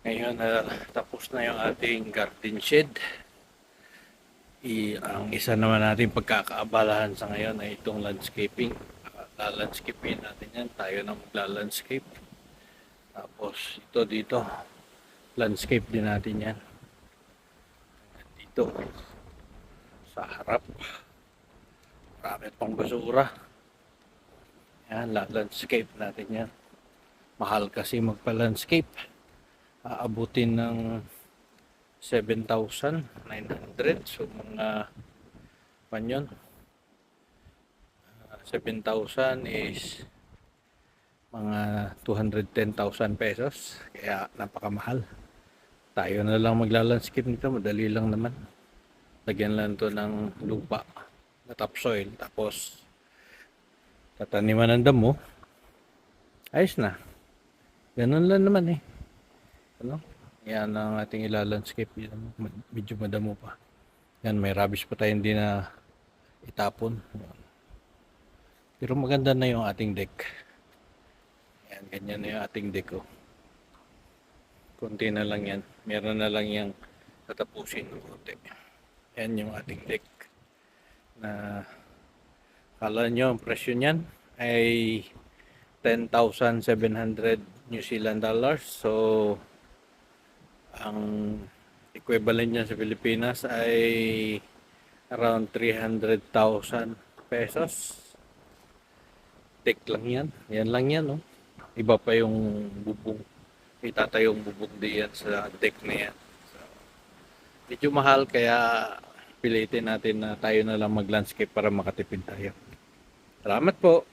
Ngayon, tapos na yung ating garden shed. Ang isa naman natin pagkakaabalahan sa ngayon ay itong landscaping. Lalandscapein natin yan. Tayo na magla-landscape. Tapos ito dito, landscape din natin yan. Dito, sa harap. Marami pang basura. Yan, landscape natin yan. Mahal kasi magpa-landscape. Aabutin ng 7,900. So mga panyon. 7,000 is mga 210,000 pesos. Kaya napakamahal. Tayo na lang magla-landscape nito. Madali lang naman. Lagyan lang to ng lupa na topsoil. Tapos tataniman ng damo. Ayos na. Ganun lang naman eh. Ano? Yan ang ating ilalandscape. Medyo madamo pa. Yan, may rubbish pa tayo hindi na itapon. Pero maganda na yung ating deck. Yan, ganyan na yung ating deck. Oh. Kunti na lang yan. Meron na lang yung tatapusin ng konti. Yan yung ating deck. Na kala nyo ang presyo niyan ay 10,700 New Zealand dollars. So ang equivalent niya sa Pilipinas ay around 300,000 pesos. Deck lang yan. Yan lang yan, no? Iba pa yung bubong. Itatayong bubong diyan sa deck na yan. So, medyo mahal kaya pilitin natin na tayo na lang mag-landscape para makatipid tayo. Salamat po.